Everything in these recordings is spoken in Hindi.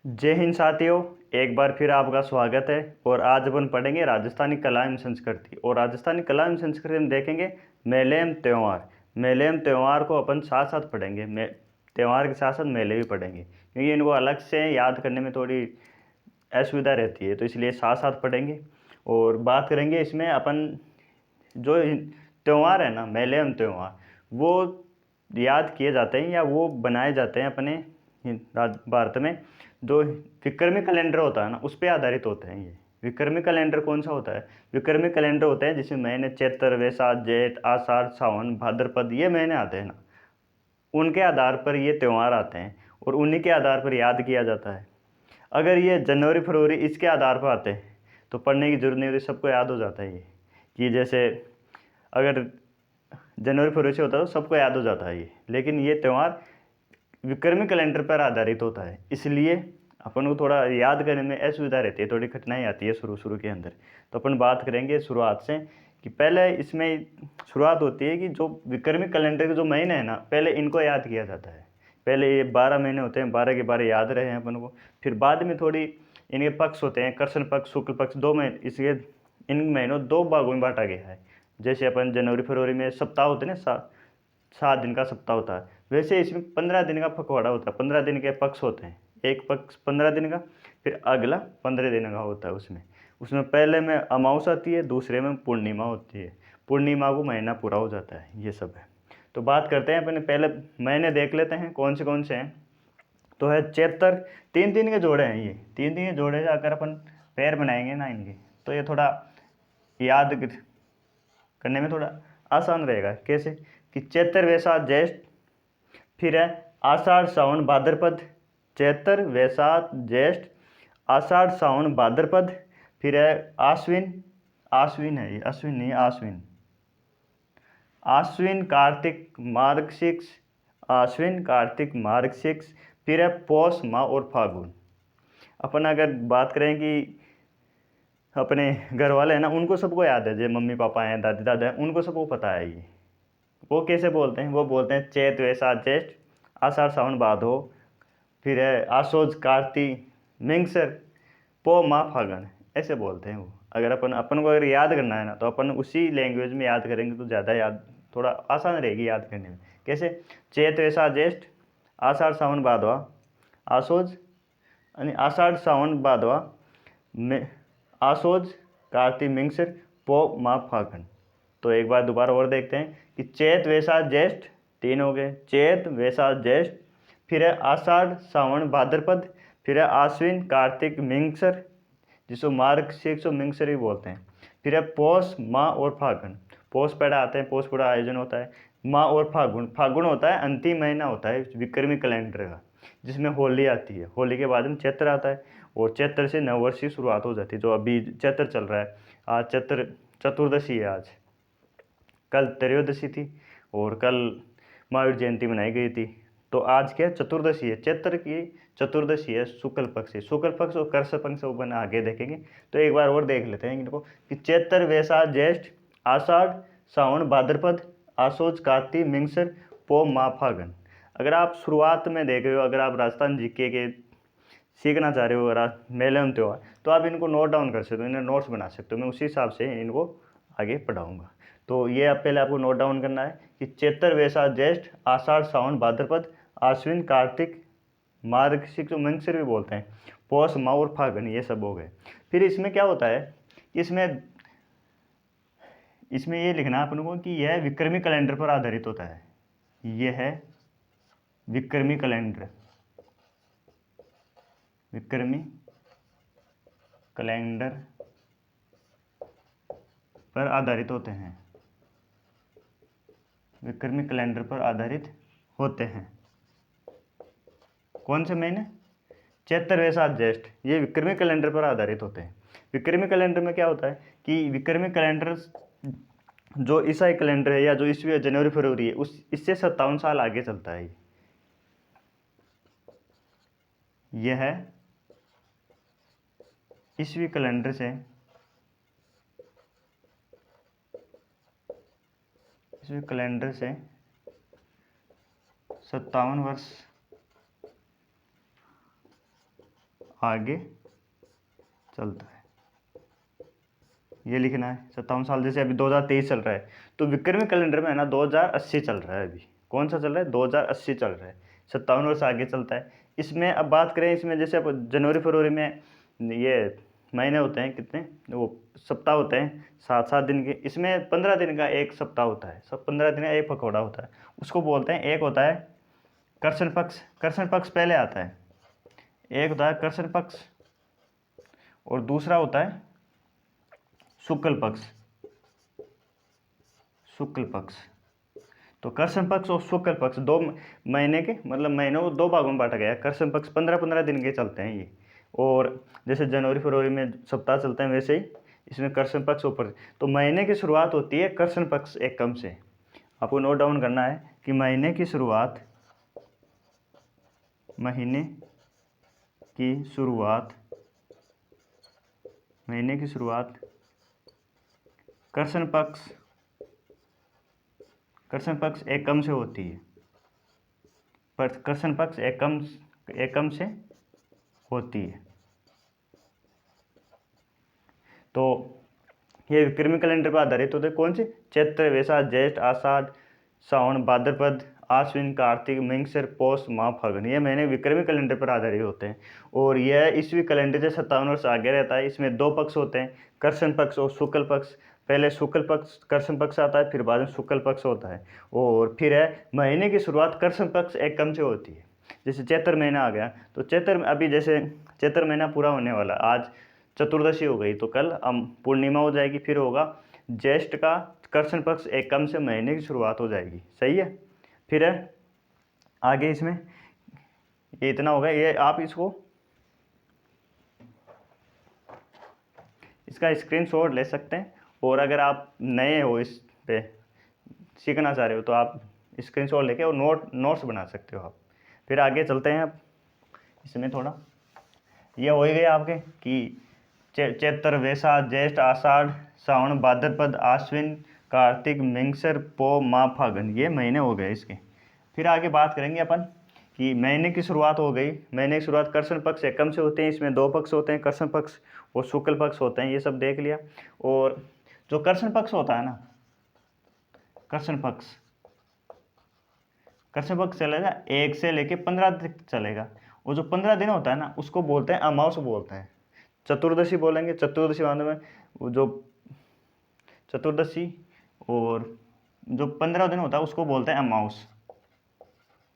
जय हिंद साथियों। एक बार फिर आपका स्वागत है। और आज अपन पढ़ेंगे राजस्थानी कला एवं संस्कृति। और राजस्थानी कला एवं संस्कृति में देखेंगे मेले एवं त्यौहार। मेले एवं त्यौहार को अपन साथ साथ पढ़ेंगे। त्यौहार के साथ साथ मेले भी पढ़ेंगे, क्योंकि इनको अलग से याद करने में थोड़ी असुविधा रहती है, तो इसलिए साथ साथ पढ़ेंगे। और बात करेंगे इसमें अपन जो त्यौहार है ना, मेले एवं त्यौहार, वो याद किए जाते हैं या वो बनाए जाते हैं अपने भारत में। जो विक्रमी कैलेंडर होता है ना, उस पर आधारित होते हैं ये। विक्रमी कैलेंडर कौन सा होता है? विक्रमी कैलेंडर होते हैं जिसमें महीने चैत्र, वैशाख, जेठ, आषाढ़, सावन, भाद्रपद, ये महीने आते हैं ना, उनके आधार पर ये त्यौहार आते हैं और उन्हीं के आधार पर याद किया जाता है। अगर ये जनवरी फरवरी इसके आधार पर आते हैं तो पढ़ने की जरूरत नहीं होती, सबको याद हो जाता है ये। कि जैसे अगर जनवरी फरवरी से होता है तो सबको याद हो जाता है ये। लेकिन ये त्यौहार विक्रमी कैलेंडर पर आधारित होता है, इसलिए अपन को थोड़ा याद करने में असुविधा रहती है, थोड़ी कठिनाई आती है शुरू शुरू के अंदर। तो अपन बात करेंगे शुरुआत से कि पहले इसमें शुरुआत होती है कि जो विक्रमी कैलेंडर के जो महीने हैं ना, पहले इनको याद किया जाता है। पहले ये 12 महीने होते हैं, 12 के 12 याद रहे हैं अपन को। फिर बाद में थोड़ी इनके पक्ष होते हैं, कृष्ण पक्ष, शुक्ल पक्ष, 2 महीने। इसके इन महीनों 2 भागों में बांटा गया है। जैसे अपन जनवरी फरवरी में सप्ताह होते हैं ना, 7 दिन का सप्ताह होता है, वैसे इसमें 15 दिन का पखवाड़ा होता है। 15 दिन के पक्ष होते हैं, एक पक्ष 15 दिन का, फिर अगला 15 दिन का होता है। उसमें उसमें पहले में अमावस आती है, दूसरे में पूर्णिमा होती है। पूर्णिमा को महीना पूरा हो जाता है। ये सब है। तो बात करते हैं अपने, पहले महीने देख लेते हैं कौन से हैं। तो है चैत्र। 3 दिन के जोड़े हैं ये। 3 दिन के जोड़े अगर अपन पैर बनाएंगे ना इनके, तो ये थोड़ा याद करने में थोड़ा आसान रहेगा। कैसे? कि चैत्र वैशाख ज्येष्ठ, फिर है आषाढ़ सावन भाद्रपद। चैत्र वैशाख ज्येष्ठ, आषाढ़ सावन भाद्रपद, फिर है आश्विन। आश्विन है ये, अश्विन नहीं, आश्विन। आश्विन कार्तिक मार्गशीर्ष, आश्विन कार्तिक मार्गशीर्ष, फिर है पौष माह और फागुन। अपन अगर बात करें कि अपने घर वाले हैं ना, उनको सबको याद है, जो मम्मी पापा हैं, दादी दादा हैं, उनको सबको पता है ये। वो कैसे बोलते हैं? वो बोलते हैं चैत वैशाख ज्येष्ठ, आषाढ़ सावन भादो, फिर है आशोज कार्तिक मिंगसर, पो माह फागण, ऐसे बोलते हैं वो। अगर अपन को अगर याद करना है ना, तो अपन उसी लैंग्वेज में याद करेंगे तो ज़्यादा याद, थोड़ा आसान रहेगी याद करने में। कैसे? चैत वैशाख ज्येष्ठ, आषाढ़ सावन भादवा, आशोज यानी आषाढ़ सावन भादवा में, आशोज कार्तिक मिंगसर, पो माह फागण। तो एक बार दोबारा और देखते हैं कि चैत वैशाख ज्येष्ठ, 3 हो गए, चैत वैशाख ज्येष्ठ, फिर है आषाढ़ सावन भाद्रपद, फिर है आश्विन कार्तिक मिंगसर, जिसको मार्गशीर्ष मिंगसर भी बोलते हैं, फिर है पौष माह और फागुन। पौष पड़ा आते हैं, पौष पड़ा आयोजन होता है। माह और फागुन, फागुन होता है अंतिम महीना होता है विक्रमी कैलेंडर का, जिसमें होली आती है। होली के बाद में चैत्र आता है, और चैत्र से नववर्ष की शुरुआत हो जाती है। जो अभी चैत्र चल रहा है, आज चैत्र चतुर्दशी है। आज कल त्रयोदशी थी और कल महावीर जयंती मनाई गई थी। तो आज क्या चतुर्दशी है, चैत्र की चतुर्दशी है, शुक्ल पक्ष है। शुक्ल पक्ष और कृष्ण पक्ष अपन आगे देखेंगे। तो एक बार और देख लेते हैं इनको कि चैत्र वैशाख ज्येष्ठ, आषाढ़ सावन भाद्रपद, आशोज कार्तिक मिंगसर, पो माह फागण। अगर आप शुरुआत में देख रहे हो, अगर आप राजस्थान जीके के सीखना चाह रहे हो मेले एवं त्योहार, तो आप इनको नोट डाउन कर सकते हो, इन्हें नोट्स बना सकते हो। मैं उसी हिसाब से इनको आगे पढ़ाऊँगा। तो ये आप पहले आपको नोट डाउन करना है कि चैत्र वैशाख ज्येष्ठ, आषाढ़ सावन भाद्रपद, आश्विन कार्तिक मार्गशीर्ष, मंगसर भी बोलते हैं, पौष माह और फागुन, ये सब हो गए। फिर इसमें क्या होता है, इसमें इसमें ये लिखना है अपन को कि यह विक्रमी कैलेंडर पर आधारित होता है। यह है विक्रमी कैलेंडर, विक्रमी कैलेंडर पर आधारित होते हैं। विक्रमी कैलेंडर पर आधारित होते हैं। कौन से महीने? चैत्र वैशाख ज्येष्ठ, ये विक्रमी कैलेंडर पर आधारित होते हैं। विक्रमी कैलेंडर में क्या होता है कि विक्रमी कैलेंडर जो ईसाई कैलेंडर है, या जो ईस्वी जनवरी फरवरी है, उस इससे 57 साल आगे चलता है। यह है ईस्वी कैलेंडर से, ईस्वी कैलेंडर से 57 वर्ष आगे चलता है, ये लिखना है। 57 साल, जैसे अभी 2023 चल रहा है तो विक्रमी कैलेंडर में है ना 2080 चल रहा है। अभी कौन सा चल रहा है? 2080 चल रहा है, 57 वर्ष आगे चलता है। इसमें अब बात करें, इसमें जैसे अब जनवरी फरवरी में ये महीने होते हैं कितने, वो सप्ताह होते हैं 7-7 दिन के, इसमें 15 दिन का एक सप्ताह होता है, सब 15 दिन का एक पखवाड़ा होता है, उसको बोलते हैं। एक होता है कर्षण पक्ष, कर्षण पक्ष पहले आता है, एक होता है कर्षण पक्ष और दूसरा होता है शुक्ल पक्ष, शुक्ल पक्ष। तो कर्षण पक्ष और शुक्ल पक्ष दो महीने के, मतलब महीनों को दो भागों में बांटा गया है। कर्षण पक्ष 15-15 दिन के चलते हैं ये, और जैसे जनवरी फरवरी में सप्ताह चलते हैं वैसे ही इसमें कर्षण पक्ष ऊपर। तो महीने की शुरुआत होती है कर्षण पक्ष एकम से। आपको नोट डाउन करना है कि महीने की शुरुआत, महीने की शुरुआत, महीने की शुरुआत कर्षण पक्ष, कर्षण पक्ष एकम से होती है, पर कर्षण पक्ष एकम, एकम से होती है। तो ये विक्रमी कैलेंडर पर आधारित होते हैं। कौन से? चैत्र, वैशाख, ज्येष्ठ, आषाढ़, सावन, भाद्रपद, आश्विन, कार्तिक, मिंगसर, पौष, माह, फागुन, ये महीने विक्रमी कैलेंडर पर आधारित होते हैं। और यह ईस्वी कैलेंडर से 57 वर्ष आगे रहता है। इसमें दो पक्ष होते हैं, कर्षण पक्ष और शुक्ल पक्ष। पहले शुक्ल पक्ष, कर्षण पक्ष आता है, फिर बाद में शुक्ल पक्ष होता है। और फिर है महीने की शुरुआत कर्षण पक्ष एकम से होती है। जैसे चैत्र महीना आ गया तो चैत्र, अभी जैसे चैत्र महीना पूरा होने वाला, आज चतुर्दशी हो गई तो कल पूर्णिमा हो जाएगी, फिर होगा ज्येष्ठ का कर्षण पक्ष एकम से महीने की शुरुआत हो जाएगी। सही है। फिर है आगे, इसमें ये इतना होगा, ये आप इसको, इसका स्क्रीनशॉट ले सकते हैं। और अगर आप नए हो इस पे सीखना चाह रहे हो तो आप स्क्रीनशॉट लेके और नोट्स बना सकते हो आप। फिर आगे चलते हैं। अब इसमें थोड़ा ये हो ही गया आपके कि चैत्र, वैशाख, ज्येष्ठ, आषाढ़, सावन, भाद्रपद, आश्विन, कार्तिक, मिंगसर, पौ, माह, फागुन, ये महीने हो गए इसके। फिर आगे बात करेंगे अपन कि महीने की शुरुआत हो गई। महीने की शुरुआत कर्षण पक्ष एकम से होते हैं, इसमें दो पक्ष होते हैं, कर्षण पक्ष और शुक्ल पक्ष होते हैं, ये सब देख लिया। और जो कर्षण पक्ष होता है ना, कर्षण पक्ष, कर्षण पक्ष चलेगा 1 से लेके 15 तक चलेगा। और जो 15 दिन होता है ना उसको बोलते हैं अमावस बोलते हैं। चतुर्दशी बोलेंगे, चतुर्दशी बाद में वो जो चतुर्दशी, और जो 15 दिन होता है उसको बोलते हैं अमावस,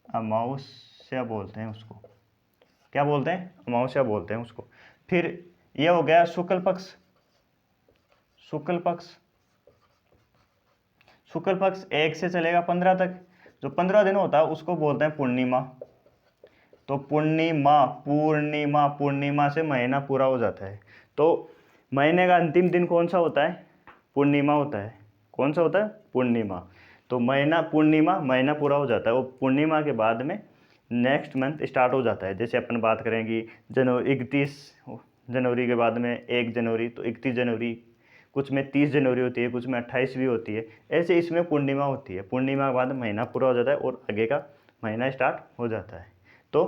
अमावस्या बोलते हैं उसको। क्या बोलते हैं? अमावस्या बोलते हैं उसको। फिर यह हो गया शुक्ल पक्ष, शुक्ल पक्ष, शुक्ल पक्ष 1 से चलेगा 15 तक। जो 15 दिन होता है उसको बोलते हैं पूर्णिमा। तो पूर्णिमा, पूर्णिमा, पूर्णिमा से महीना पूरा हो जाता है। तो महीने का अंतिम दिन कौन सा होता है? पूर्णिमा होता है। कौन सा होता है? पूर्णिमा। तो महीना पूर्णिमा, महीना पूरा हो जाता है। वो पूर्णिमा के बाद में नेक्स्ट मंथ स्टार्ट हो जाता है। जैसे अपन बात करेंगे जनवरी 31 जनवरी के बाद में 1 जनवरी, तो 31 जनवरी, कुछ में 30 जनवरी होती है, कुछ में 28 भी होती है। ऐसे इसमें पूर्णिमा होती है। पूर्णिमा के बाद महीना पूरा हो जाता है और आगे का महीना स्टार्ट हो जाता है। तो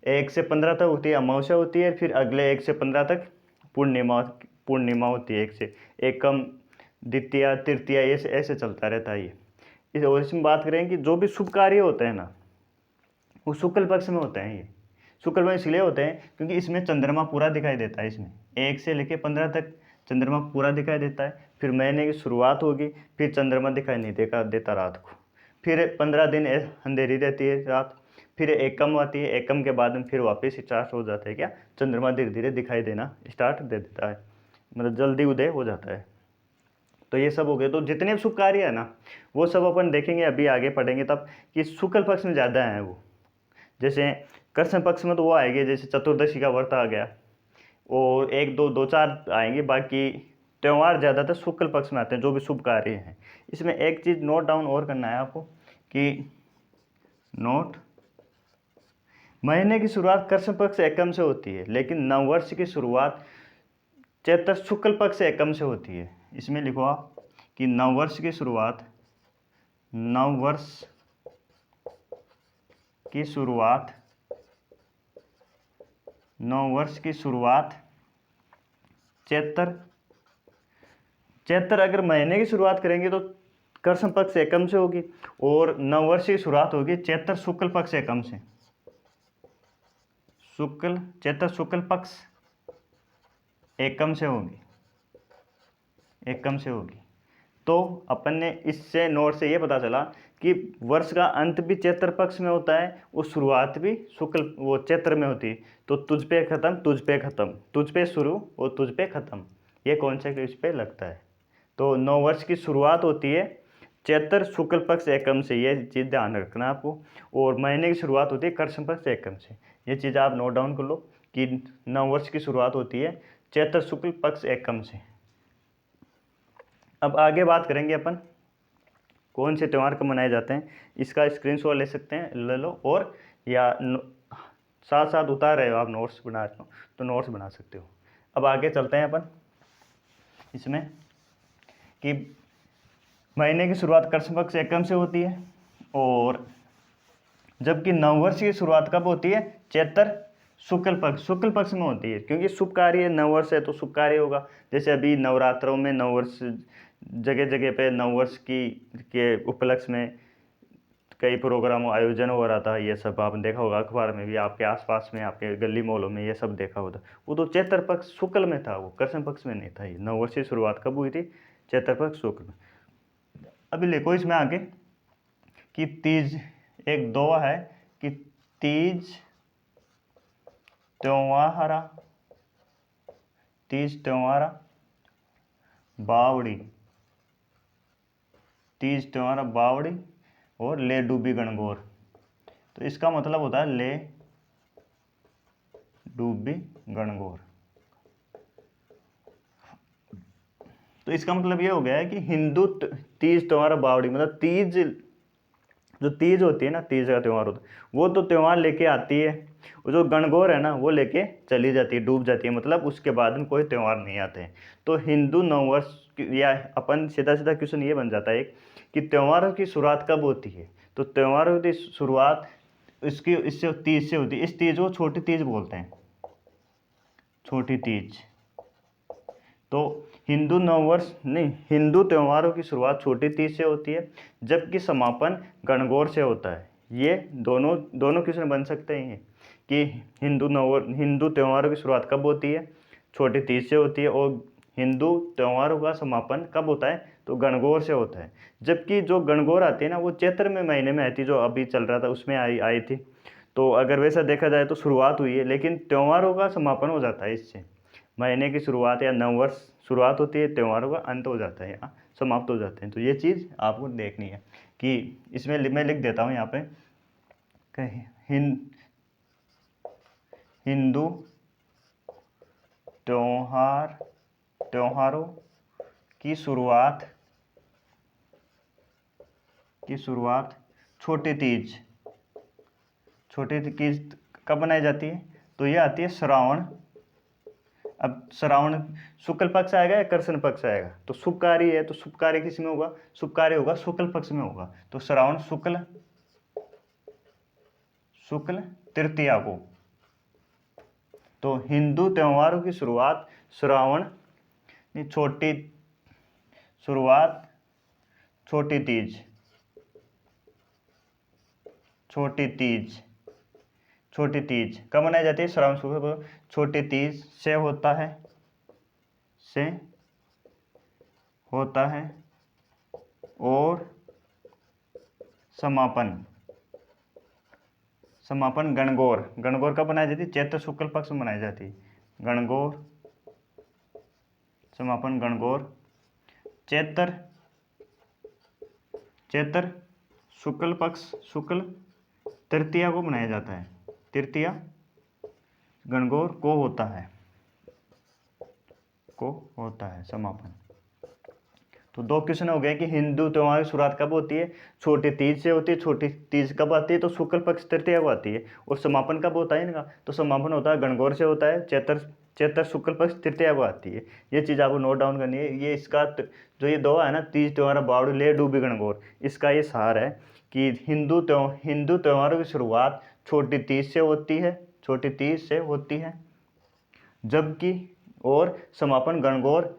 1 से 15 तक होती है अमावस्या होती है, फिर अगले 1 से 15 तक पूर्णिमा, पूर्णिमा होती है। 1 से एकम, द्वितीया, तृतीया, ऐसे ऐसे चलता रहता है ये। और इसमें बात करें कि जो भी शुभ कार्य होते हैं ना वो शुक्ल पक्ष में होते हैं। ये शुक्ल पक्ष इसलिए होते हैं क्योंकि इसमें चंद्रमा पूरा दिखाई देता है। इसमें 1 से लेकर 15 तक चंद्रमा पूरा दिखाई देता है। फिर महीने की शुरुआत होगी, फिर चंद्रमा दिखाई नहीं देता रात को। फिर 15 दिन अंधेरी रहती है रात, फिर एकम आती है, एकम के बाद में फिर वापस स्टार्ट हो जाता है क्या, चंद्रमा धीरे धीरे दिखाई देना स्टार्ट दे देता है, मतलब जल्दी उदय हो जाता है। तो ये सब हो गए। तो जितने भी शुभ कार्य है ना वो सब अपन देखेंगे, अभी आगे पढ़ेंगे तब, कि शुक्ल पक्ष में ज़्यादा हैं वो। जैसे कृष्ण पक्ष में तो वो आएंगे, जैसे चतुर्दशी का व्रत आ गया, और 1-2 2-4 आएंगे। बाकी त्यौहार ज़्यादातर शुक्ल पक्ष में आते हैं जो भी शुभ कार्य हैं। इसमें एक चीज़ नोट डाउन और करना है आपको कि नोट, महीने की शुरुआत कृष्ण पक्ष एकम से होती है, लेकिन नववर्ष की शुरुआत चैत्र शुक्ल पक्ष एकम से होती है। इसमें लिखो आप कि नववर्ष की शुरुआत, नववर्ष की शुरुआत नववर्ष की शुरुआत चैत्र, चैत्र अगर महीने की शुरुआत करेंगे तो कृष्ण पक्ष एकम से होगी, और नववर्ष की शुरुआत होगी चैत्र शुक्ल पक्ष एकम से, शुक्ल चैत्र शुक्ल पक्ष एकम से होगी, एकम से होगी। तो अपन ने इससे नोट से ये पता चला कि वर्ष का अंत भी चैत्र पक्ष में होता है और शुरुआत भी शुक्ल वो चैत्र में होती है। तो तुझ पे खत्म, तुझ पे खत्म, तुझ पे शुरू और तुझ पे खत्म, ये कॉन्सेप्ट इस पे लगता है। तो नववर्ष की शुरुआत होती है चैत्र शुक्ल पक्ष एकम से, ये चीज़ ध्यान रखना आपको। और महीने की शुरुआत होती है कृष्ण पक्ष एकम से, ये चीज़ आप नोट डाउन कर लो कि नववर्ष की शुरुआत होती है चैत्र शुक्ल पक्ष एकम से। अब आगे बात करेंगे अपन कौन से त्यौहार कब मनाए जाते हैं, इसका स्क्रीनशॉट ले सकते हैं, ले लो, और या साथ साथ उतार रहे हो आप, नोट्स बना रहे हो तो नोट्स बना सकते हो। अब आगे चलते हैं अपन इसमें कि महीने की शुरुआत कृष्ण पक्ष एकम से होती है, और जबकि नववर्ष की शुरुआत कब होती है चैत्र शुक्ल पक्ष में होती है, क्योंकि शुभ कार्य नववर्ष है तो शुभ कार्य होगा। जैसे अभी नवरात्रों में नववर्ष जगह जगह पे नववर्ष की के उपलक्ष्य में कई प्रोग्रामों आयोजन हो रहा था, ये सब आपने देखा होगा अखबार में भी, आपके आसपास में आपके गली मोहल्लों में ये सब देखा होता। वो तो चैत्र पक्ष शुक्ल में था, वो कृष्ण पक्ष में नहीं था। ये नववर्ष की शुरुआत कब हुई थी चैत्र पक्ष शुक्ल में। अभी लिखो इसमें आगे कि तीज, एक दोहा है कि तीज त्योहारा, तीज त्योहारा बावड़ी, तीज त्योहारा बावड़ी और ले डूबी गणगौर। तो इसका मतलब होता है ले डूबी गणगौर। तो इसका मतलब ये हो गया है कि हिंदू तीज त्योहार बावड़ी, मतलब तीज, जो तीज होती है ना, तीज का त्यौहार होता है, वो तो त्यौहार लेके आती है, और जो गणगौर है ना वो लेके चली जाती है, डूब जाती है, मतलब उसके बाद में कोई त्यौहार नहीं आते हैं। तो हिंदू नववर्ष या अपन सीधा सीधा क्वेश्चन ये बन जाता है कि त्योहारों की शुरुआत कब होती है। तो त्योहारों की शुरुआत इसकी इससे तीज से होती है। इस तीज को छोटी तीज बोलते हैं, छोटी तीज। तो हिंदू नववर्ष नहीं, हिंदू त्योहारों की शुरुआत छोटी तीज से होती है, जबकि समापन गणगौर से होता है। ये दोनों क्वेश्चन बन सकते हैं कि हिंदू त्योहारों की शुरुआत कब होती है, छोटी तीज से होती है, और हिंदू त्योहारों का समापन कब होता है तो गणगौर से होता है। जबकि जो गणगौर आती है ना वो चैत्र में महीने में आई थी, जो अभी चल रहा था उसमें आई थी। तो अगर वैसा देखा जाए तो शुरुआत हुई है, लेकिन त्योहारों का समापन हो जाता है इससे। महीने की शुरुआत या नववर्ष शुरुआत होती है, त्योहारों का अंत हो जाता है या समाप्त हो जाते हैं। तो ये चीज़ आपको देखनी है कि इसमें मैं लिख देता हूँ यहाँ पे हिंदू त्योहारों की शुरुआत छोटी तीज कब बनाई जाती है, तो ये आती है श्रावण। अब श्रावण शुक्ल पक्ष आएगा या कृष्ण पक्ष आएगा, तो शुभ कार्य है तो शुभ कार्य किस में होगा, शुभ कार्य होगा शुक्ल पक्ष में होगा। तो श्रावण शुक्ल तृतीया को। तो हिंदू त्योहारों की शुरुआत श्रावण छोटी तीज, छोटी तीज कब मनाई जाती है, श्रावण शुक्ल छोटी तीज से होता है, और समापन गणगौर कब मनाई जाती है, चैत्र शुक्ल पक्ष में मनाई जाती है। समापन गणगौर चैत्र शुक्ल पक्ष शुक्ल तृतीया को मनाया जाता है, तृतीया गणगौर को होता है समापन। तो दो क्वेश्चन हो गए कि हिंदू त्योहार की शुरुआत कब होती है, छोटी तीज से होती है। छोटी तीज कब आती है, तो शुक्ल पक्ष तृतीया को आती है। और समापन कब होता है इनका, तो समापन होता है गणगौर से होता है, चैत्र शुक्ल पक्ष तृतीया को आती है। ये चीज़ आपको नोट डाउन करनी है। ये इसका जो ये दो है ना, तीज त्योहार बावड़ी ले डूबी गणगौर, इसका ये सार है कि हिंदू त्योहारों की शुरुआत छोटी तीज से होती है, जबकि और समापन गणगौर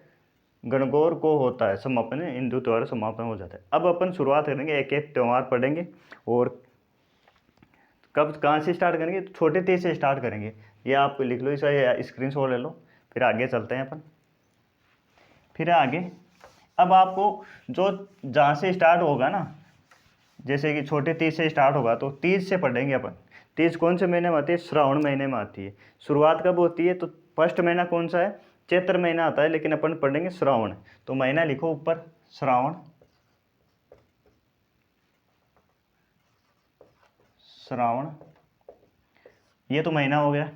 गणगौर को होता है। समापन हिंदू त्योहार समापन हो जाता है। अब अपन शुरुआत करेंगे, एक एक त्यौहार पढ़ेंगे और कब कहाँ से स्टार्ट करेंगे, तो छोटे तीज से स्टार्ट करेंगे। ये आप लिख लो, इसे स्क्रीनशॉट ले लो, फिर आगे चलते हैं अपन। फिर आगे अब आपको जो जहाँ से स्टार्ट होगा ना, जैसे कि छोटे तीज से स्टार्ट होगा तो तीज से पढ़ेंगे अपन। तीज कौन से महीने में आती है, श्रावण महीने में आती है। शुरुआत कब होती है, तो फर्स्ट महीना कौन सा है, चैत्र महीना आता है, लेकिन अपन पढ़ेंगे श्रावण। तो महीना लिखो ऊपर, श्रावण। श्रावण ये तो महीना हो गया।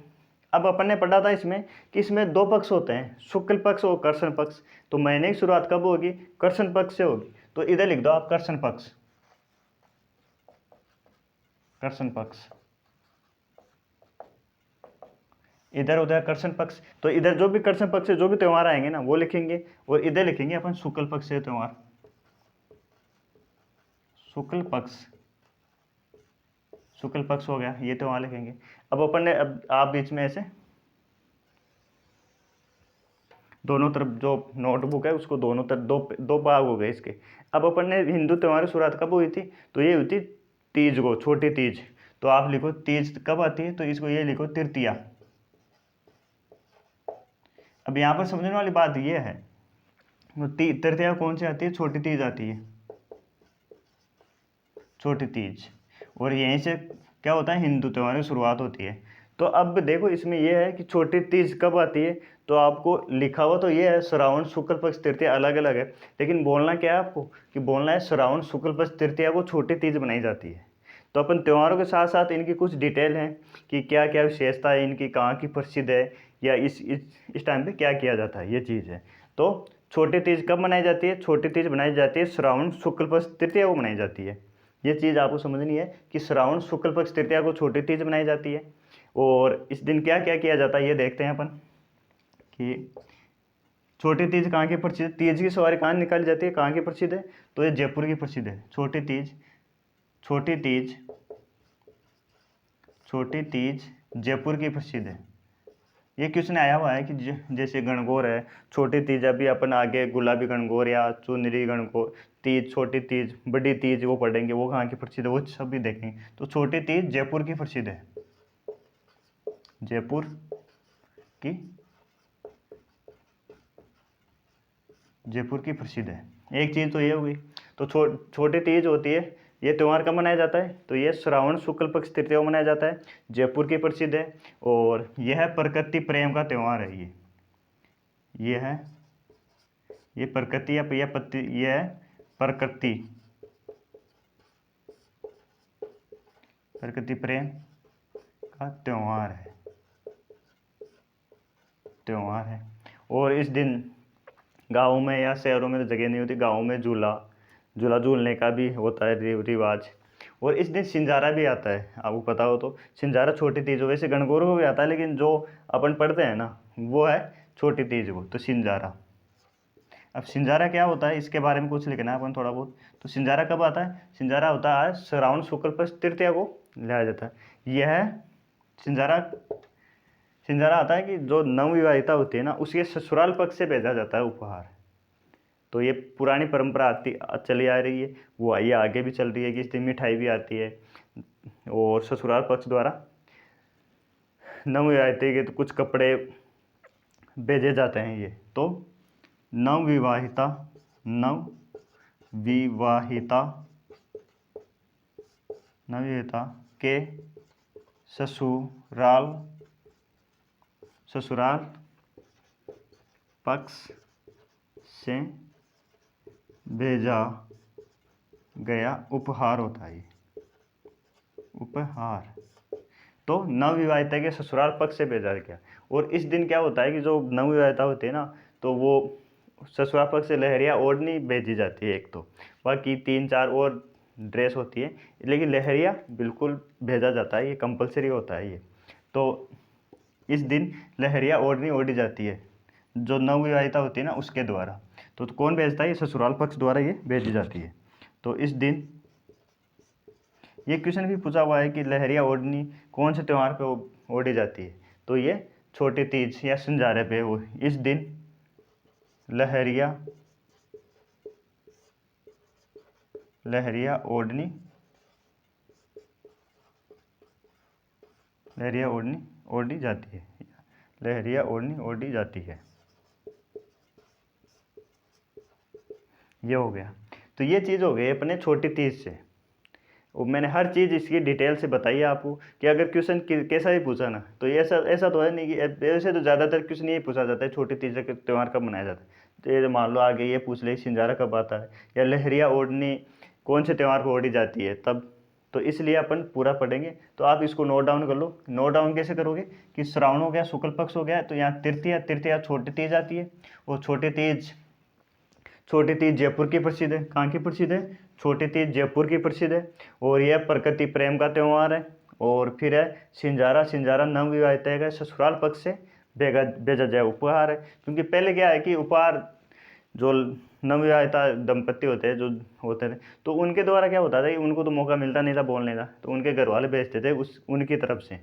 अब अपन ने पढ़ा था इसमें कि इसमें दो पक्ष होते हैं, शुक्ल पक्ष और कृष्ण पक्ष। तो महीने की शुरुआत कब होगी, कृष्ण पक्ष से होगी। तो इधर लिख दो आप कृष्ण पक्ष, कृष्ण पक्ष। इधर उधर कृष्ण पक्ष, तो इधर जो भी कृष्ण पक्ष से जो भी त्यौहार आएंगे ना वो लिखेंगे, और इधर लिखेंगे अपन शुक्ल पक्ष से त्यौहार, शुक्ल पक्ष। शुक्ल पक्ष हो गया, ये त्यौहार लिखेंगे। अब अपन ने, अब आप बीच में ऐसे दोनों तरफ जो नोटबुक है उसको दोनों तरफ दो दो भाग हो गए इसके। अब अपन ने हिंदू त्यौहार की शुरुआत कब हुई थी, तो ये हुई थी तीज को, छोटी तीज। तो आप लिखो तीज कब आती है, तो इसको ये लिखो तृतीया। अब यहाँ पर समझने वाली बात ये है, तो तृतीया कौन सी आती है, छोटी तीज आती है, छोटी तीज। और यहीं से क्या होता है, हिंदू त्यौहार की शुरुआत होती है। तो अब देखो इसमें यह है कि छोटी तीज कब आती है, तो आपको लिखा हुआ तो ये है श्रावण शुक्ल पक्ष तृतीया, अलग अलग है, लेकिन बोलना क्या है आपको, कि बोलना है श्रावण शुक्ल पक्ष तृतीया को छोटी तीज बनाई जाती है। तो अपन त्योहारों के साथ साथ इनकी कुछ डिटेल हैं कि क्या क्या विशेषता है इनकी, कहाँ की प्रसिद्ध है, या इस टाइम पे क्या किया जाता है, ये चीज़ है। तो छोटी तीज कब मनाई जाती है, छोटी तीज बनाई जाती है श्रावण शुक्ल पक्ष तृतीया को मनाई जाती है। ये चीज़ आपको समझनी है कि श्रावण शुक्ल पक्ष तृतीया को छोटी तीज बनाई जाती है। और इस दिन क्या क्या किया जाता है ये देखते हैं अपन, कि छोटी तीज कहाँ की प्रसिद्ध है, तीज की सवारी कहाँ निकाली जाती है, कहाँ की प्रसिद्ध है, तो ये जयपुर की प्रसिद्ध है। छोटी तीज, छोटी तीज, छोटी तीज जयपुर की प्रसिद्ध है। ये क्वेश्चन आया हुआ है कि जैसे गणगौर है, छोटी तीज, अभी अपन आगे गुलाबी गणगौर या चुनरी गणगौर तीज, छोटी तीज, बड़ी तीज वो पढ़ेंगे, वो कहाँ की प्रसिद्ध है वो सब भी देखेंगे। तो छोटी तीज जयपुर की प्रसिद्ध है, जयपुर की, जयपुर की प्रसिद्ध है। एक चीज़ तो ये हुई। तो छोटी तीज होती है, ये त्यौहार कब मनाया जाता है, तो ये श्रावण शुक्ल पक्ष तृतीया को मनाया जाता है, जयपुर की प्रसिद्ध है। और यह प्रकृति प्रेम का त्यौहार है। ये है, ये प्रकृति या पत्ती, ये है प्रकृति, प्रकृति प्रेम का त्यौहार है, त्यौहार है। और इस दिन गाँव में या शहरों में तो जगह नहीं होती, गाँव में झूला झूला झूलने का भी होता है रिवाज। और इस दिन सिंजारा भी आता है, आपको पता हो तो। सिंजारा छोटी तीज हो, वैसे गणगौर को भी आता है, लेकिन जो अपन पढ़ते हैं ना वो है छोटी तीज को, तो सिंजारा। अब सिंजारा क्या होता है इसके बारे में कुछ लिखना है अपन थोड़ा बहुत। तो सिंजारा कब आता है, सिंजारा होता है श्रावण शुक्ल पक्ष तृतीया को लिया जाता है। यह है सिंजारा। सिंजारा आता है कि जो नवविवाहिता होती है ना उसके ससुराल पक्ष से भेजा जाता है उपहार। तो ये पुरानी परंपरा आती चली आ रही है, वो ये आगे भी चल रही है कि इस दिन मिठाई भी आती है, और ससुराल पक्ष द्वारा नवविवाहिता के तो कुछ कपड़े भेजे जाते हैं। ये तो नवविवाहिता, नवविवाहिता, नवविवाहिता के ससुराल, ससुराल पक्ष से भेजा गया उपहार होता है, उपहार। तो नवविवाहिता के ससुराल पक्ष से भेजा गया। और इस दिन क्या होता है कि जो नवविवाहिता होती है ना, तो वो ससुराल पक्ष से लहरिया ओढ़नी भेजी जाती है एक, तो बाकी 3-4 और ड्रेस होती है, लेकिन लहरिया बिल्कुल भेजा जाता है, ये कंपलसरी होता है ये। तो इस दिन लहरिया ओढ़नी ओढ़ी जाती है जो नवविवाहिता होती है ना उसके द्वारा। तो कौन भेजता है, ये ससुराल पक्ष द्वारा ये भेजी जाती है। तो इस दिन ये क्वेश्चन भी पूछा हुआ है कि लहरिया ओढ़नी कौन से त्यौहार पे ओढ़ी जाती है, तो ये छोटी तीज या संजारे पे हो, इस दिन लहरिया ओढ़नी ओढ़ी जाती है, लहरिया ओढ़ी जाती है। ये हो गया। तो ये चीज़ हो गई अपने छोटी तीज से। वो मैंने हर चीज़ इसकी डिटेल से बताई है आपको कि अगर क्वेश्चन कैसा भी पूछा ना, तो ये ऐसा ऐसा तो है नहीं कि ऐसे तो ज़्यादातर क्वेश्चन ये पूछा जाता है छोटी तीज का त्यौहार कब मनाया जाता है। तो ये मान लो आगे ये पूछ ले सिंजारा कब आता है, या लहरिया ओढ़नी कौन से त्यौहार पर ओढ़ी जाती है तब। तो इसलिए अपन पूरा पढ़ेंगे। तो आप इसको नोट डाउन कर लो। नोट डाउन कैसे करोगे कि श्रावण हो गया, शुक्ल पक्ष हो गया, तो यहाँ तृतीया छोटी तीज आती है। और छोटी तीज जयपुर की प्रसिद्ध है। कहाँ की प्रसिद्ध है? छोटी तीज जयपुर की प्रसिद्ध है। और यह प्रकृति प्रेम का त्यौहार है। और फिर है सिंजारा नवविवाहिता का ससुराल पक्ष से भेजा जाए उपहार है। क्योंकि पहले क्या है कि उपहार जो नवविवाहिता दंपत्ति होते हैं जो होते थे, तो उनके द्वारा क्या होता था कि उनको तो मौका मिलता नहीं था बोलने का, तो उनके घर वाले भेजते थे उनकी तरफ से।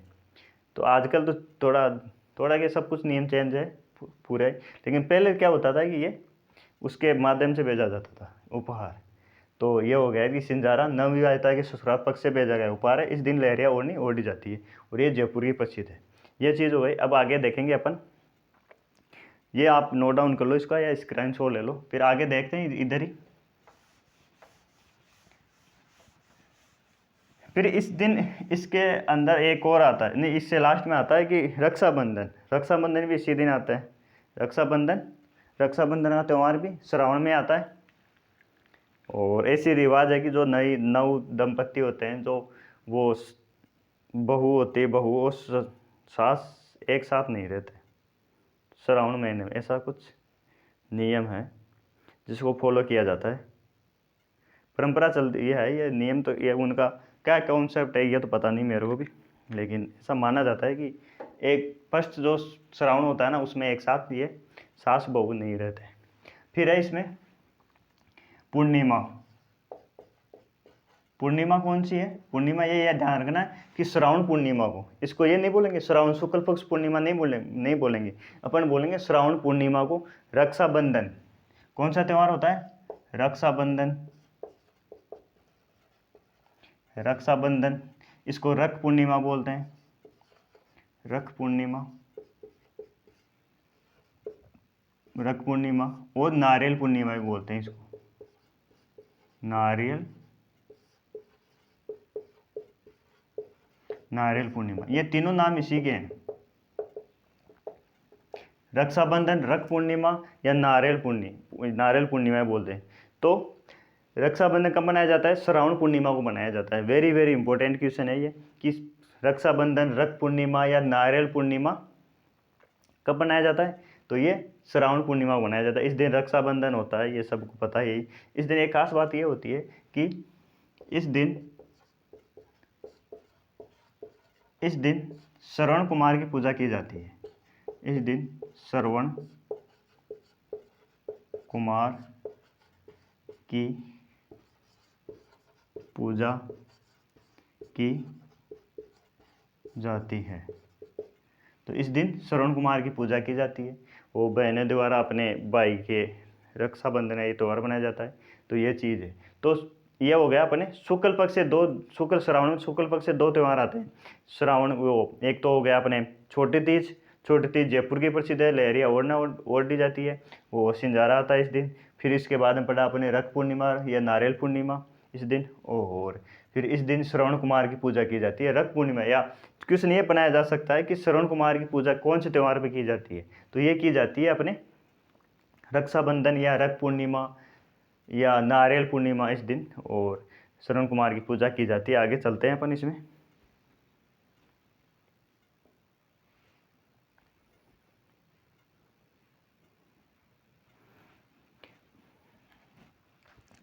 तो आजकल तो थोड़ा के सब कुछ नियम चेंज है पूरे, लेकिन पहले क्या होता था कि ये उसके माध्यम से भेजा जाता था उपहार। तो ये हो गया कि सिंजारा नवविवाहिता के ससुराल पक्ष से भेजा गया उपहार है। इस दिन लहरिया ओढ़ी जाती है और ये जयपुर की प्रसिद्ध है। ये चीज़ हो गई। अब आगे देखेंगे अपन, ये आप नोट डाउन कर लो इसका या स्क्रीनशॉट ले लो, फिर आगे देखते हैं इधर ही। फिर इस दिन इसके अंदर एक और आता है, नहीं इससे लास्ट में आता है कि रक्षाबंधन भी इसी दिन आता है। रक्षाबंधन का त्यौहार भी श्रावण में आता है। और ऐसी रिवाज है कि जो नव दंपत्ति होते हैं, जो वो बहू होती है, बहू और सास एक साथ नहीं रहते श्रावण महीने में, ऐसा कुछ नियम है जिसको फॉलो किया जाता है। परंपरा चलती है ये नियम, तो ये उनका क्या कॉन्सेप्ट है ये तो पता नहीं मेरे को भी, लेकिन ऐसा माना जाता है कि एक फर्स्ट जो श्रावण होता है ना, उसमें एक साथ ये सास बहू नहीं रहते। फिर है इसमें पूर्णिमा कौन सी है? पूर्णिमा ये ध्यान रखना है कि श्रावण पूर्णिमा को, इसको ये नहीं बोलेंगे श्रावण शुक्ल पक्ष पूर्णिमा, नहीं बोलेंगे अपन, बोलेंगे श्रावण पूर्णिमा को। रक्षाबंधन कौन सा त्यौहार होता है? रक्षाबंधन, इसको रख पूर्णिमा बोलते हैं, रख पूर्णिमा और नारियल पूर्णिमा भी बोलते हैं इसको, नारियल पूर्णिमा। ये तीनों नाम इसी के हैं, रक्षाबंधन, रख पूर्णिमा या नारियल पूर्णिमा बोलते हैं। तो रक्षाबंधन कब मनाया जाता है? श्रावण पूर्णिमा को मनाया जाता है। वेरी वेरी इंपॉर्टेंट क्वेश्चन है ये कि रक्षाबंधन, रख पूर्णिमा या नारियल पूर्णिमा कब मनाया जाता है? तो ये श्रावण पूर्णिमा को मनाया जाता है। इस दिन रक्षाबंधन होता है, ये सबको पता है। इस दिन एक खास बात ये होती है कि इस दिन श्रवण कुमार की पूजा की जाती है। इस दिन श्रवण कुमार की पूजा की जाती है। तो इस दिन श्रवण कुमार की पूजा की जाती है। वो बहनों द्वारा अपने भाई के रक्षाबंधन ये त्यौहार बनाया जाता है। तो ये चीज़ है। तो ये हो गया अपने शुक्ल पक्ष से श्रावण में शुक्ल पक्ष से दो त्यौहार आते हैं। श्रावण वो एक तो हो गया अपने छोटी तीज जयपुर की प्रसिद्ध है, लहरिया ओढ़ी जाती है, वो सिंजारा आता है इस दिन। फिर इसके बाद में पड़ा अपने रख पूर्णिमा या नारियल पूर्णिमा इस दिन। और फिर इस दिन श्रवण कुमार की पूजा की जाती है, रख पूर्णिमा। या क्वेश्चन ये बनाया जा सकता है कि श्रवण कुमार की पूजा कौन से त्यौहार पर की जाती है? तो ये की जाती है अपने रक्षाबंधन या रख पूर्णिमा या नारियल पूर्णिमा इस दिन, और श्रवण कुमार की पूजा की जाती है। आगे चलते हैं अपन इसमें।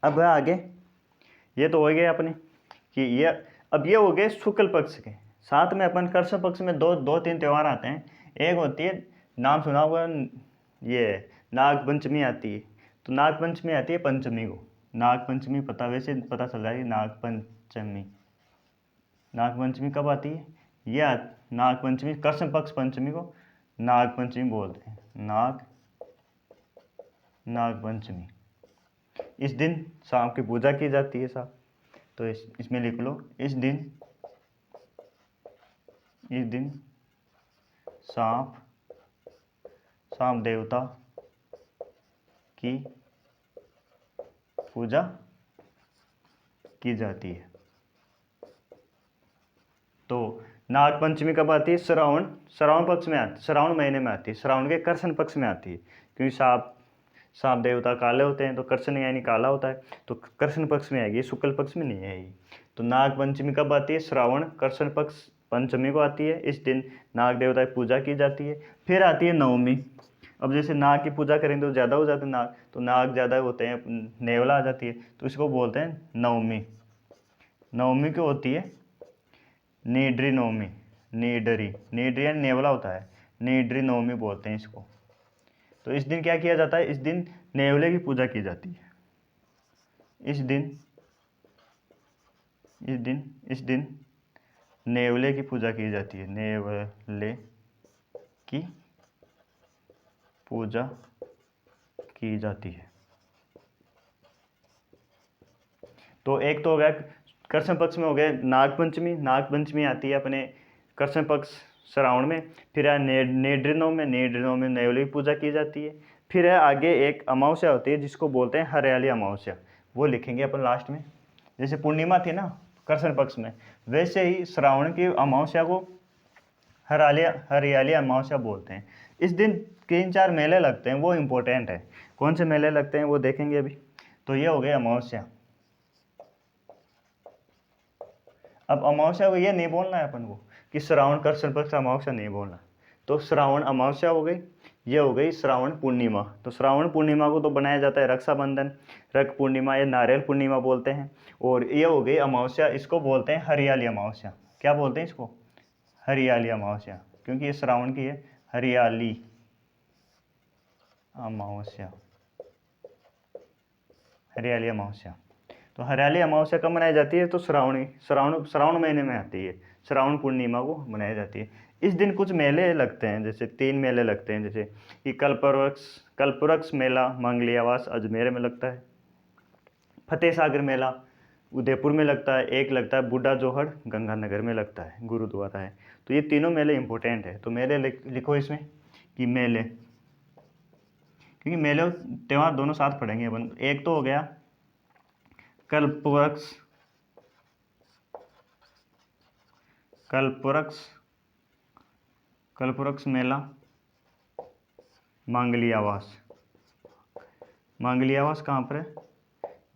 अब आगे ये तो हो गए अपने कि ये अब ये हो गए शुक्ल पक्ष के। साथ में अपन कृष्ण पक्ष में दो तीन त्यौहार आते हैं। एक होती है, नाम सुना होगा, ये नाग पंचमी आती है। तो नाग पंचमी आती है पंचमी को। नाग पंचमी वैसे पता चल रहा है कि नाग पंचमी कब आती है? नाग पंचमी कृष्ण पक्ष पंचमी को, नाग पंचमी बोलते हैं, नाग पंचमी। इस दिन सांप की पूजा की जाती है साहब। तो इसमें लिख लो, इस दिन सांप देवता की पूजा की जाती है। तो नाग पंचमी कब आती है? श्रावण पक्ष में आती, श्रावण महीने में आती है, श्रावण के कृष्ण पक्ष में आती है, क्योंकि सांप देवता काले होते हैं, तो कृष्ण यानी काला होता है, तो कृष्ण पक्ष में आएगी, शुक्ल पक्ष में नहीं आएगी। तो नाग पंचमी कब आती है? श्रावण कृष्ण पक्ष पंचमी को आती है। इस दिन नाग देवता की पूजा की जाती है। फिर आती है नवमी। अब जैसे नाग की पूजा करेंगे तो ज़्यादा हो जाते हैं नाग, तो नाग ज़्यादा होते हैं, नेवला आ जाती है, तो इसको बोलते हैं नवमी। नवमी क्यों होती है? नीडरी नवमी, नीडरी यानी नेवला होता है, नीडरी नवमी बोलते हैं इसको। तो इस दिन क्या किया जाता है? इस दिन नेवले की पूजा की जाती है। इस दिन नेवले की पूजा की जाती है, नेवले की पूजा की जाती है। तो एक तो हो गया कृष्ण पक्ष में, हो गया नाग पंचमी आती है अपने कृष्ण पक्ष श्रावण में। फिर है नेड्री नवमी में नेवले की पूजा की जाती है। फिर है आगे एक अमावस्या होती है जिसको बोलते हैं हरियाली अमावस्या, वो लिखेंगे अपन लास्ट में। जैसे पूर्णिमा थी ना कृष्ण पक्ष में, वैसे ही श्रावण की अमावस्या को हरियाली अमावस्या बोलते हैं। इस दिन 3-4 मेले लगते हैं, वो इम्पोर्टेंट है। कौन से मेले लगते हैं वो देखेंगे अभी। तो ये हो गया अमावस्या। अब अमावस्या को ये नहीं बोलना है अपन को कि श्रावण कृष्ण पक्ष अमावस्या नहीं बोलना। तो श्रावण अमावस्या हो गई, ये हो गई श्रावण पूर्णिमा। तो श्रावण पूर्णिमा को तो बनाया जाता है रक्षाबंधन, रक्त पूर्णिमा या नारियल पूर्णिमा बोलते हैं। और ये हो गई अमावस्या, इसको बोलते हैं हरियाली अमावस्या। क्या बोलते हैं इसको? हरियाली अमावस्या, क्योंकि ये श्रावण की है, हरियाली अमावस्या, हरियाली अमावस्या। तो हरियाली अमावस्या कब मनाई जाती है? तो श्रावण महीने में आती है, श्रावण पूर्णिमा को मनाई जाती है। इस दिन कुछ मेले लगते हैं, जैसे 3 मेले लगते हैं, जैसे कि कल्पवृक्ष मेला मंगली आवास अजमेर में लगता है, फतेह सागर मेला उदयपुर में लगता है, एक लगता है बूढ़ा जोहड़ गंगानगर में लगता है, गुरुद्वारा है। तो ये तीनों मेले इंपॉर्टेंट है। तो मेले लिखो इसमें कि मेले, क्योंकि मेले और त्यौहार दोनों साथ पढ़ेंगे अपन। एक तो हो गया कल्पवृक्ष मेला मांगली आवास कहाँ पर है?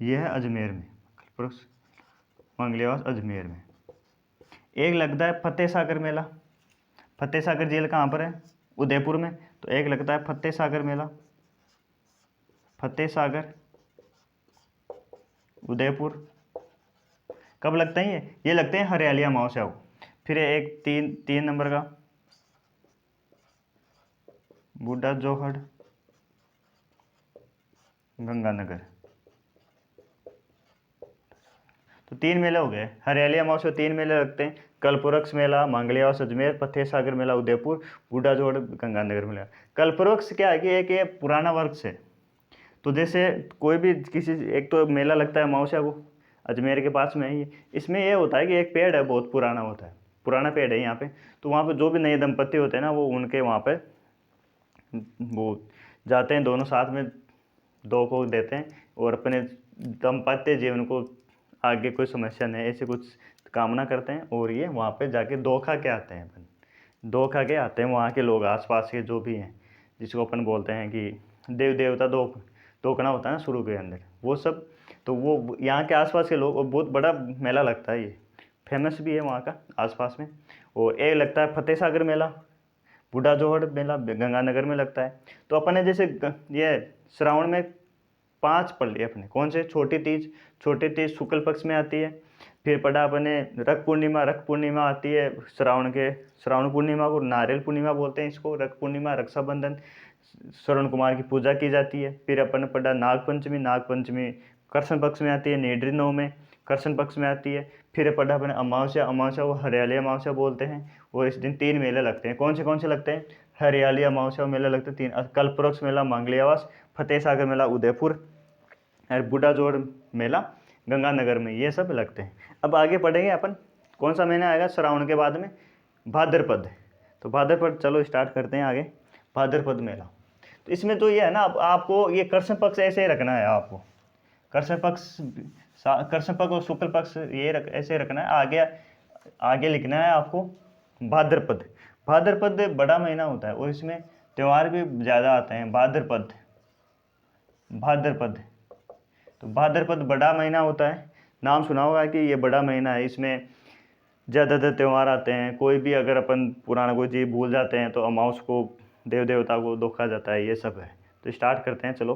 यह है अजमेर में, कल्पवृक्ष मांगली आवास अजमेर में। एक लगता है फतेह सागर मेला, फतेह सागर झील कहाँ पर है? उदयपुर में। तो एक लगता है फतेह सागर मेला, फतेह सागर उदयपुर। कब लगते हैं ये लगते हैं हरियाली अमावस्या को। फिर एक 3 नंबर का बूढ़ा जोहड़ गंगानगर। तो 3 मेले हो गए, हरियाली अमावस्या 3 मेले लगते हैं, कल्पवृक्ष मेला मंगली आवास अजमेर, फतेह सागर मेला उदयपुर, बूढ़ा जोहड़ गंगानगर मेला। कल्पवृक्ष क्या है कि एक ये पुराना वृक्ष है। तो जैसे कोई भी किसी एक तो मेला लगता है अमावस्या को, अजमेर के पास में ही। इसमें ये होता है कि एक पेड़ है, बहुत पुराना होता है, पुराना पेड़ है यहाँ पे। तो वहाँ पे जो भी नए दंपत्ति होते हैं ना, वो उनके वहाँ पे वो जाते हैं, दोनों साथ में 2 को देते हैं और अपने दाम्पत्य जीवन को आगे कोई समस्या नहीं ऐसे कुछ कामना करते हैं। और ये वहाँ पे जाके 2 खा के आते हैं, अपन 2 खा के आते हैं। वहाँ के लोग आसपास के जो भी हैं, जिसको अपन बोलते हैं कि देव देवता दोकना होता है ना शुरू के अंदर, वो सब। तो वो यहाँ के आसपास के लोग, और बहुत बड़ा मेला लगता है, ये फेमस भी है वहाँ का आसपास में। और एक लगता है फतेह सागर मेला, बूढ़ा जोहड़ मेला गंगानगर में लगता है। तो अपन ने जैसे ये श्रावण में 5 पढ़ लिए अपने, कौन से? छोटी तीज शुक्ल पक्ष में आती है। फिर पढ़ा अपने रक्त पूर्णिमा आती है श्रावण पूर्णिमा को नारियल पूर्णिमा बोलते हैं इसको, रक्त पूर्णिमा रक्षाबंधन, श्रवण कुमार की पूजा की जाती है। फिर अपन ने पढ़ा नाग पंचमी कृष्ण पक्ष में आती है, नेड्री नौ में कृष्ण पक्ष में आती है। फिर पढ़ा अपने अमावस्या को हरियाली अमावस्या बोलते हैं। और इस दिन 3 मेले लगते हैं, कौन से लगते हैं? हरियाली अमावस्या मेला लगता है 3, कल्पवृक्ष मेला मांगलियावास, फतेह सागर मेला उदयपुर, और बूढ़ा जोड़ मेला गंगानगर में, ये सब लगते हैं। अब आगे पढ़ेंगे अपन, कौन सा महीना आएगा श्रावण के बाद में, भाद्रपद। तो भाद्रपद, चलो स्टार्ट करते हैं आगे। भाद्रपद मेला, तो इसमें तो ये है ना, अब आपको ये कृष्ण पक्ष ऐसे ही रखना है आपको, कृष्ण पक्ष, कृष्ण पक्ष और शुक्ल पक्ष ये ऐसे रखना है। आगे आगे लिखना है आपको भाद्रपद। भाद्रपद बड़ा महीना होता है और इसमें त्यौहार भी ज़्यादा आते हैं। भाद्रपद, भाद्रपद, तो भाद्रपद बड़ा महीना होता है। नाम सुना होगा कि ये बड़ा महीना है, इसमें ज़्यादातर त्यौहार आते हैं। कोई भी अगर अपन पुराना कोई चीज़ भूल जाते हैं तो अमावस को, देव देवता को धोखा जाता है, ये सब है। तो स्टार्ट करते हैं, चलो